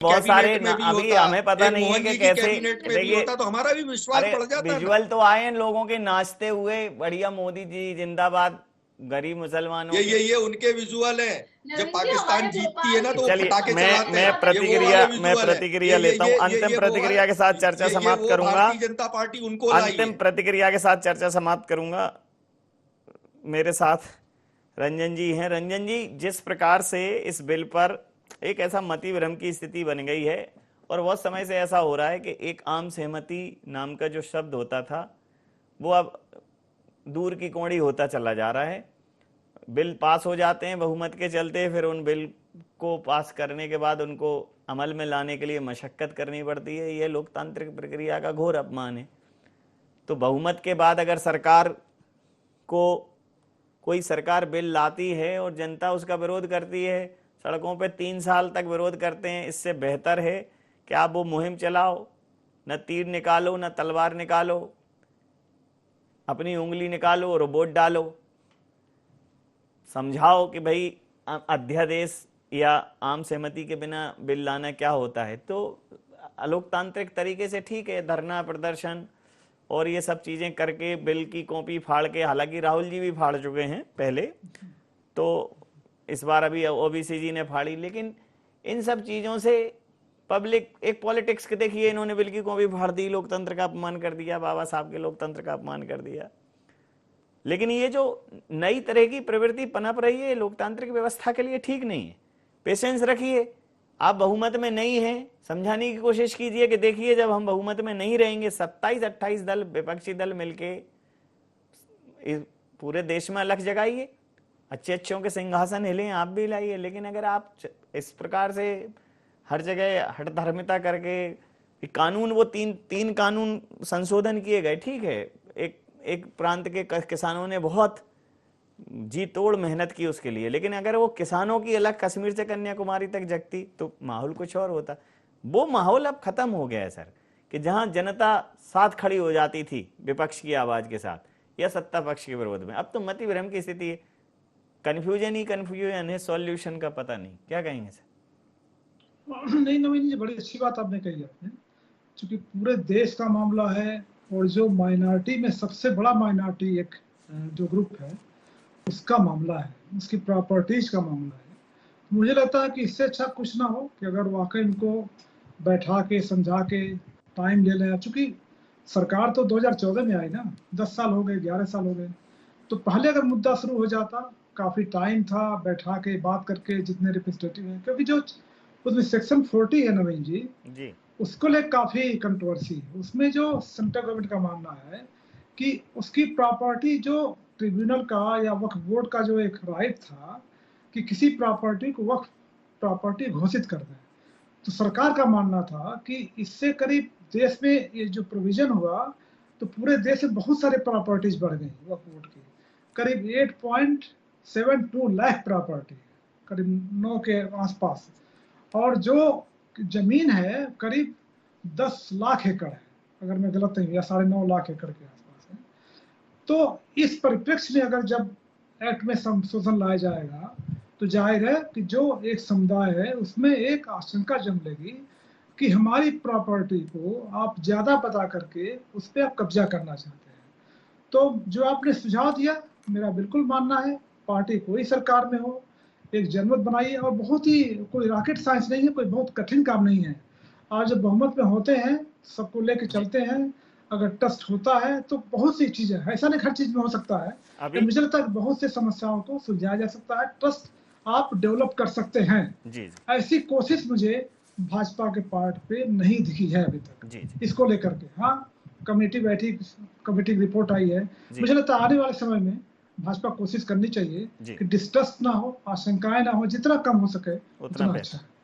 बहुत सारे कैबिनेट में भी अभी होता, हमें पता एक नहीं है मोहन कि जी की कैसे। कैबिनेट में भी देखिए, होता तो हमारा भी विश्वास अरे बढ़ जाता ना। विजुअल तो आए हैं लोगों के नाचते हुए, बढ़िया मोदी जी जिंदाबाद, गरीब मुसलमानों के। ये उनके विजुअल है। जब नवीन जी, पाकिस्तान हमारे जीतती है भोपाल ना के तो वो चलिए, फटाके मुख्यमंत्री चलाते मैं हैं, साहब ये ने वो वाले मैं विजुअल है। प्रतिक्रिया लेता हूं। अंतिम ये वो है, प्रतिक्रिया के साथ चर्चा ये समाप्त वो करूंगा। भारतीय जनता पार्टी उनको लाई अंतिम है। प्रतिक्रिया के साथ चर्चा समाप्त करूंगा। मेरे साथ रंजन जी हैं। रंजन जी, जिस प्रकार से इस बिल पर एक ऐसा मति भ्रम की स्थिति बन गई है, और बहुत समय से ऐसा हो रहा है कि एक आम सहमति नाम का जो शब्द होता था वो अब दूर की कौड़ी होता चला जा रहा है। बिल पास हो जाते हैं बहुमत के चलते, फिर उन बिल को पास करने के बाद उनको अमल में लाने के लिए मशक्कत करनी पड़ती है। यह लोकतांत्रिक प्रक्रिया का घोर अपमान है। तो बहुमत के बाद अगर सरकार को कोई सरकार बिल लाती है और जनता उसका विरोध करती है, सड़कों पे 3 साल तक विरोध करते हैं, इससे बेहतर है कि आप वो मुहिम चलाओ, न तीर निकालो न तलवार निकालो, अपनी उंगली निकालो, रोबोट डालो, समझाओ कि भाई अध्यादेश या आम सहमति के बिना बिल लाना क्या होता है। तो अलोकतांत्रिक तरीके से ठीक है, धरना प्रदर्शन और ये सब चीज़ें करके बिल की कॉपी फाड़ के, हालांकि राहुल जी भी फाड़ चुके हैं पहले, तो इस बार अभी ओबीसी जी ने फाड़ी, लेकिन इन सब चीज़ों से पब्लिक एक पॉलिटिक्स के, देखिए इन्होंने बिल की कॉपी फाड़ दी, लोकतंत्र का अपमान कर दिया, बाबा साहब के लोकतंत्र का अपमान कर दिया। लेकिन ये जो नई तरह की प्रवृत्ति पनप रही है लोकतांत्रिक व्यवस्था के लिए ठीक नहीं है। पेशेंस रखिए, आप बहुमत में नहीं हैं, समझाने की कोशिश कीजिए कि देखिए जब हम बहुमत में नहीं रहेंगे, 27-28 दल, विपक्षी दल मिलके पूरे देश में अलग जगाइए, अच्छे अच्छों के सिंहासन हिले, आप भी लाइए। लेकिन अगर आप इस प्रकार से हर जगह हठधर्मिता करके, कानून वो तीन कानून संशोधन किए गए, ठीक है, एक प्रांत के किसानों ने बहुत जी तोड़ मेहनत की उसके लिए, लेकिन अगर वो किसानों की अलग कश्मीर से कन्याकुमारी तक जगती तो माहौल कुछ और होता। वो माहौल अब खत्म हो गया है सर, कि जहां जनता साथ खड़ी हो जाती थी विपक्ष की आवाज के साथ या सत्ता पक्ष के विरोध में, अब तो मति भ्रम की स्थिति है। कन्फ्यूजन ही कन्फ्यूजन है, सॉल्यूशन का पता नहीं। क्या कहेंगे सर? नहीं नवीन जी, बड़ी अच्छी बात आपने कही आपने, क्योंकि पूरे देश का मामला है और जो माइनॉरिटी में सबसे बड़ा माइनॉरिटी एक जो ग्रुप है उसका मामला है, उसकी प्रॉपर्टीज का मामला है। मुझे लगता है कि इससे अच्छा कुछ ना हो कि अगर वाकई इनको बैठा के समझा के टाइम ले लें। चूंकि सरकार तो 2014 में आई ना, 10 साल हो गए, 11 साल हो गए, तो पहले अगर मुद्दा शुरू हो जाता, काफी टाइम था, बैठा के बात करके जितने रिप्रेजेंटेटिव हैं, क्योंकि जो उसमें सेक्शन 40 है नवीन जी, उसको ले काफी कंट्रोवर्सी है। उसमें जो सेंट्रल गवर्नमेंट का मानना है कि उसकी प्रॉपर्टी जो ट्रिब्यूनल का या वक्फ बोर्ड का जो एक राइट था कि किसी प्रॉपर्टी को वक्फ प्रॉपर्टी घोषित कर दें, तो सरकार का मानना था कि इससे करीब देश में ये जो प्रोविजन हुआ तो पूरे देश में बहुत सारे प्रॉपर्टीज बढ़ गई वक्फ बोर्ड की, करीब 8.72 लाख प्रॉपर्टी, करीब 9 के आसपास, और जो जमीन है करीब 10 लाख एकड़ है, अगर मैं गलत नहीं, या 9.5 लाख एकड़ के आसपास है। तो इस परिप्रेक्ष्य में अगर जब एक्ट में संशोधन लाया जाएगा तो जाहिर है कि जो एक समुदाय है उसमें एक आशंका जम लेगी कि हमारी प्रॉपर्टी को आप ज्यादा बता करके उस पर आप कब्जा करना चाहते हैं। तो जो आपने सुझाव दिया, मेरा बिल्कुल मानना है, पार्टी कोई सरकार में हो, एक जनमत बनाइए, और बहुत ही कोई रॉकेट साइंस नहीं है, कोई बहुत कठिन काम नहीं है। आज जब बहुमत में होते हैं, सबको लेके चलते हैं, अगर ट्रस्ट होता है तो बहुत सी चीजें, ऐसा नहीं हर चीज में हो सकता है, अभी मुझे लगता है बहुत सी समस्याओं को सुलझाया जा सकता है, ट्रस्ट आप डेवलप कर सकते हैं। जी ऐसी कोशिश मुझे भाजपा के पार्ट पे नहीं दिखी है अभी तक। जी इसको लेकर के हाँ, कमेटी बैठी, कमेटी की रिपोर्ट आई है, मुझे लगता है आने वाले समय में भाजपा कोशिश करनी चाहिए कि डिस्ट्रस्ट ना हो, आशंकाएं ना हो, जितना कम हो सके उतना अच्छा है।